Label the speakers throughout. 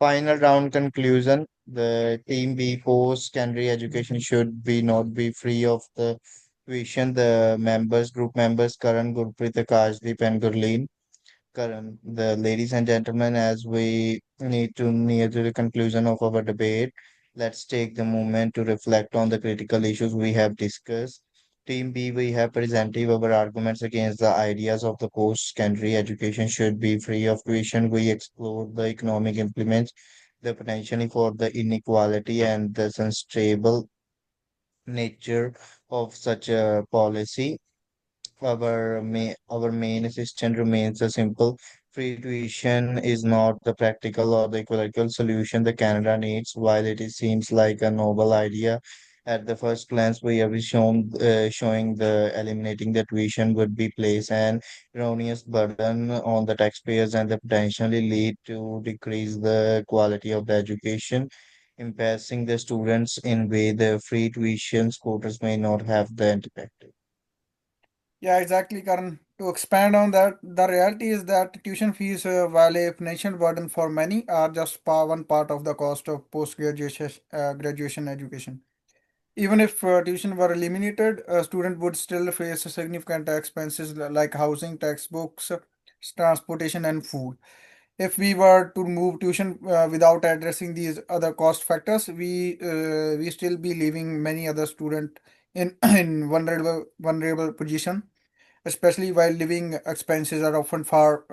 Speaker 1: Final round conclusion. The Team B post-secondary education should be not be free of the tuition. The group members, Karan, Gurpreet, Akashdeep, and Gurleen. Karan, the ladies and gentlemen, as we need to near to the conclusion of our debate, let's take the moment to reflect on the critical issues we have discussed. Team B, we have presented our arguments against the ideas of the post-secondary education should be free of tuition. We explored the economic implements, the potential for the inequality and the unstable nature of such a policy. Our main assistant remains a simple. Free tuition is not the practical or the ecological solution the Canada needs. While seems like a noble idea, at the first glance we have showing the eliminating the tuition would be place an erroneous burden on the taxpayers and the potentially lead to decrease the quality of the education, impacting the students in way the free tuition quotas may not have the impact.
Speaker 2: Yeah, exactly, Karan. To expand on that, the reality is that tuition fees, while a financial burden for many, are just one part of the cost of post-graduation graduation education. Even if tuition were eliminated, a student would still face significant expenses like housing, textbooks, transportation, and food. If we were to remove tuition without addressing these other cost factors, we still be leaving many other students in in vulnerable position, especially while living expenses are often far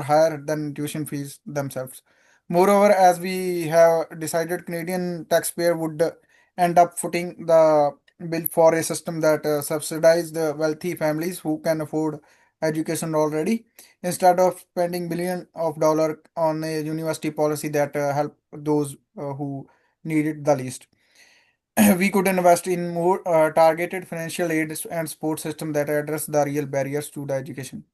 Speaker 2: higher than tuition fees themselves. Moreover, as we have decided, Canadian taxpayer would end up footing the bill for a system that subsidize the wealthy families who can afford education already, instead of spending billion of dollar on a university policy that help those who need it the least. We could invest in more targeted financial aid and support system that address the real barriers to the education.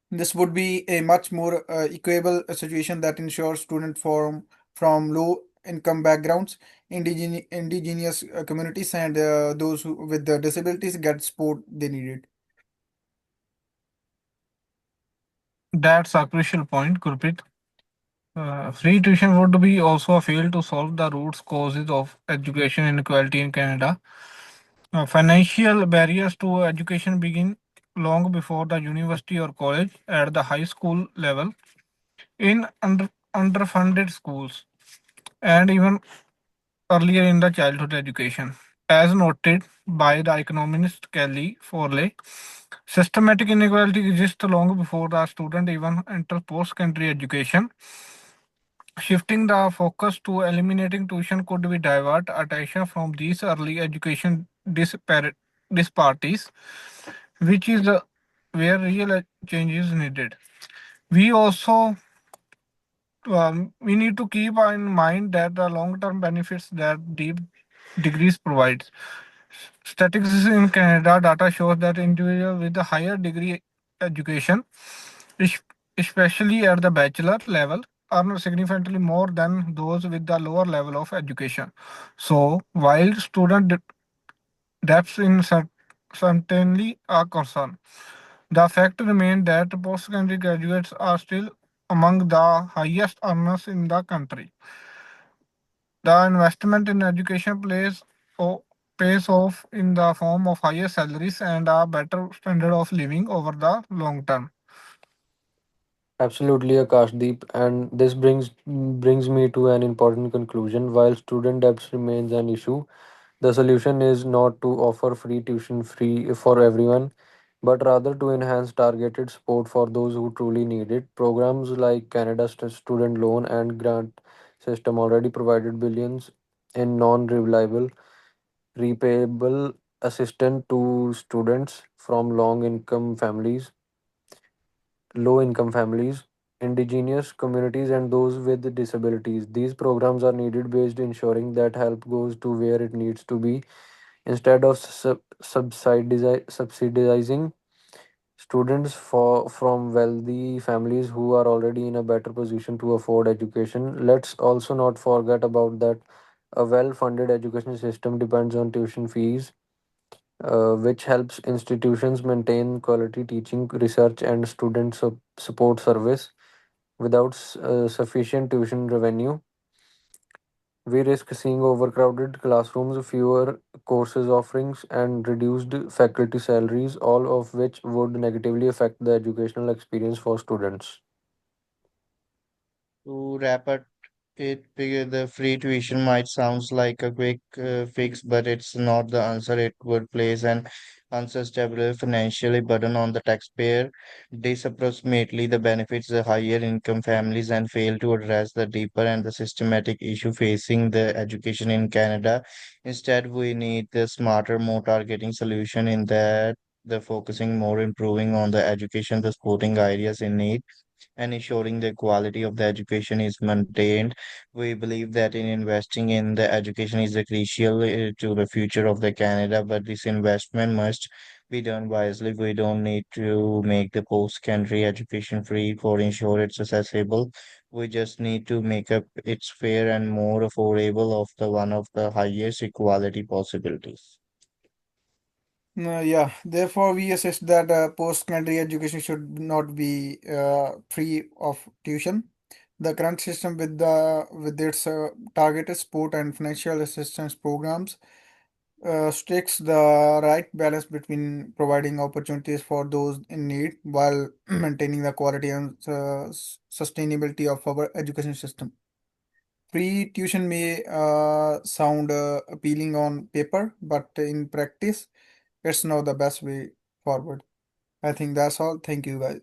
Speaker 2: This would be a much more equable situation that ensures students from low income backgrounds, indigenous communities, and those with the disabilities get support they needed.
Speaker 3: That's a crucial point, Gurpreet. Free tuition would be also a fail to solve the root causes of education inequality in Canada. Financial barriers to education begin long before the university or college at the high school level in underfunded schools and even earlier in the childhood education. As noted by the economist Kelly Forley, systematic inequality exists long before the student even enters post-secondary education. Shifting the focus to eliminating tuition could be divert attention from these early education disparities, which is where real change is needed. We also we need to keep in mind that the long-term benefits that deep degrees provides. Statistics in Canada data shows that individuals with a higher degree education, es- especially at the bachelor level, earn significantly more than those with the lower level of education. So, while student depths in certainly a concern, the fact remains that post-secondary graduates are still among the highest earners in the country. The investment in education pays off in the form of higher salaries and a better standard of living over the long term.
Speaker 4: Absolutely, Akashdeep, and this brings me to an important conclusion. While student debt remains an issue, the solution is not to offer free tuition free for everyone, but rather to enhance targeted support for those who truly need it. Programs like Canada's student loan and grant system already provided billions in non-reliable, repayable assistance to students from low income families, indigenous communities, and those with disabilities. These programs are needed based ensuring that help goes to where it needs to be instead of subsidizing students from wealthy families who are already in a better position to afford education. Let's also not forget about that a well funded education system depends on tuition fees, which helps institutions maintain quality teaching, research, and student support service. Without sufficient tuition revenue, we risk seeing overcrowded classrooms, fewer courses offerings, and reduced faculty salaries, all of which would negatively affect the educational experience for students.
Speaker 1: To wrap up the free tuition might sounds like a quick fix, but it's not the answer. It would place an unsustainable financially burden on the taxpayer, disproportionately the benefits the higher income families, and fail to address the deeper and the systematic issue facing the education in Canada. Instead, we need the smarter, more targeting solution in that the focusing more improving on the education, the supporting areas in need and ensuring the quality of the education is maintained. We believe that in investing in the education is a crucial to the future of the Canada, but this investment must be done wisely. We don't need to make the post-secondary education free for ensure it's accessible. We just need to make up it's fair and more affordable of the one of the highest equality possibilities.
Speaker 2: Yeah, therefore, we assess that post-secondary education should not be free of tuition. The current system with its targeted support and financial assistance programs strikes the right balance between providing opportunities for those in need while maintaining the quality and sustainability of our education system. Free tuition may sound appealing on paper, but in practice, it's not the best way forward. I think that's all. Thank you, guys.